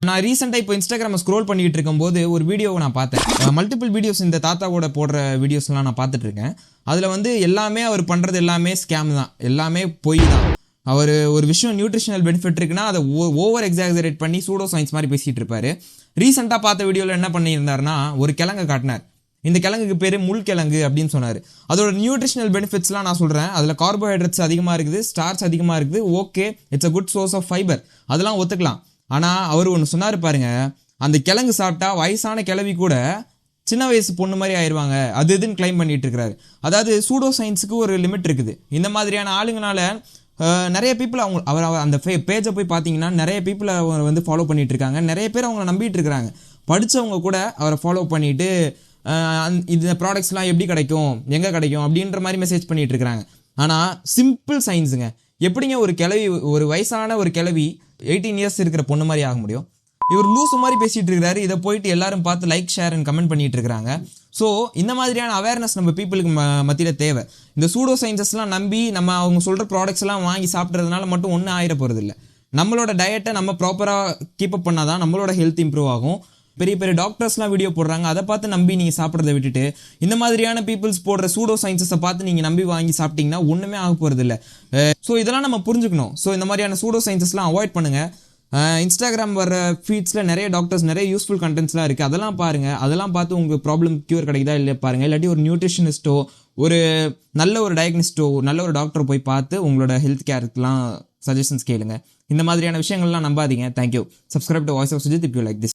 நான் ரீசெண்டாக இப்போ இன்ஸ்டாகிராம் ஸ்க்ரோல் பண்ணிட்டு இருக்கும்போது ஒரு வீடியோவை நான் பார்த்தேன். மல்டிபிள் வீடியோஸ் இந்த தாத்தாவோட போடுற வீடியோஸ்லாம் நான் பார்த்துட்டு இருக்கேன். அதில் வந்து எல்லாமே அவர் பண்ணுறது எல்லாமே ஸ்கேம் தான், எல்லாமே பொய் தான். அவர் ஒரு விஷயம் நியூட்ரிஷனல் பெனிஃபிட் இருக்குன்னா அதை ஓவர் எக்ஸாகரேட் பண்ணி சூடோ சயின்ஸ் மாதிரி பேசிகிட்டு இருப்பார். ரீசெண்டாக பார்த்த வீடியோவில் என்ன பண்ணியிருந்தாருன்னா ஒரு கிழங்கை காட்டினார். இந்த கிழங்குக்கு பேர் முள்கிழங்கு அப்படின்னு சொன்னார். அதோட நியூட்ரிஷனல் பெனிஃபிட்ஸ்லாம் நான் சொல்கிறேன். அதில் கார்போஹைட்ரேட்ஸ் அதிகமாக இருக்குது, ஸ்டார்ச் அதிகமாக இருக்குது. Okay, it's a good source of fibre, அதெல்லாம் ஒத்துக்கலாம். ஆனால் அவர் ஒன்று சொன்னார் பாருங்க, அந்த கிழங்கு சாப்பிட்டா வயசான கிழவி கூட சின்ன வயசு பொண்ணு மாதிரி ஆயிடுவாங்க, அது இதுன்னு கிளைம் பண்ணிட்டு இருக்கிறாரு. அதாவது சூடோ சயின்ஸுக்கு ஒரு லிமிட் இருக்குது. இந்த மாதிரியான ஆளுங்கனால நிறைய பீப்புள் அவர் அந்த பேஜை போய் பார்த்தீங்கன்னா நிறைய பீப்புளை அவர் வந்து ஃபாலோ பண்ணிட்டு இருக்காங்க. நிறைய பேர் அவங்கள நம்பிட்டு இருக்கிறாங்க. படித்தவங்க கூட அவரை ஃபாலோ பண்ணிட்டு இந்த ப்ராடக்ட்ஸ்லாம் எப்படி கிடைக்கும், எங்கே கிடைக்கும் அப்படின்ற மாதிரி மெசேஜ் பண்ணிட்டு இருக்கிறாங்க. ஆனால் சிம்பிள் சயின்ஸுங்க. எப்படிங்க ஒரு கிழவி, ஒரு வயசான ஒரு கிழவி 18 இயர்ஸ் இருக்கிற பொண்ணு மாதிரி ஆக முடியும்? இவர் லூசு மாதிரி பேசிட்டு இருக்கிறாரு. இதை போயிட்டு எல்லாரும் பார்த்து லைக் ஷேர் அண்ட் கமெண்ட் பண்ணிட்டு இருக்கிறாங்க. ஸோ இந்த மாதிரியான அவேர்னஸ் நம்ம பீப்புளுக்கு மத்தியில் தேவை. இந்த சூடோ சயின்சஸ்லாம் நம்பி நம்ம அவங்க சொல்கிற ப்ராடக்ட்ஸ் எல்லாம் வாங்கி சாப்பிட்றதுனால மட்டும் ஒன்றும் ஆயிட போகிறது இல்லை. நம்மளோட டயட்டை நம்ம ப்ராப்பராக கீப்அப் பண்ணாதான் நம்மளோட ஹெல்த் இம்ப்ரூவ் ஆகும். பெரிய பெரிய டாக்டர்ஸ்லாம் வீடியோ போடுறாங்க, அதை பார்த்து நம்பி நீங்கள் சாப்பிட்றத விட்டுட்டு இந்த மாதிரியான பீப்புள்ஸ் போடுற சூடோ சயின்ஸை பார்த்து நீங்கள் நம்பி வாங்கி சாப்பிட்டீங்கன்னா ஒன்றுமே ஆக போகிறது இல்லை. ஸோ இதெல்லாம் நம்ம புரிஞ்சுக்கணும். ஸோ இந்த மாதிரியான சூடோ சயின்சஸ்லாம் அவாய்ட் பண்ணுங்கள். இன்ஸ்டாகிராம் வர ஃபீட்ஸில் நிறைய டாக்டர்ஸ் நிறைய யூஸ்ஃபுல் கண்டென்ட்ஸ்லாம் இருக்குது, அதெல்லாம் பாருங்கள். அதெல்லாம் பார்த்து உங்கள் ப்ராப்ளம் க்யூர் கிடைக்குதா இல்லை பாருங்கள். இல்லாட்டி ஒரு நியூட்ரிஷனிஸ்ட்டோ ஒரு நல்ல ஒரு டயக்னிஸ்ட்டோ நல்ல ஒரு டாக்டரை போய் பார்த்து உங்களோட ஹெல்த் கேருக்குலாம் சஜஷன்ஸ் கேளுங்க. இந்த மாதிரியான விஷயங்கள்லாம் நம்பாதீங்க. Thank you. Subscribe to voice of Sujith if you like this.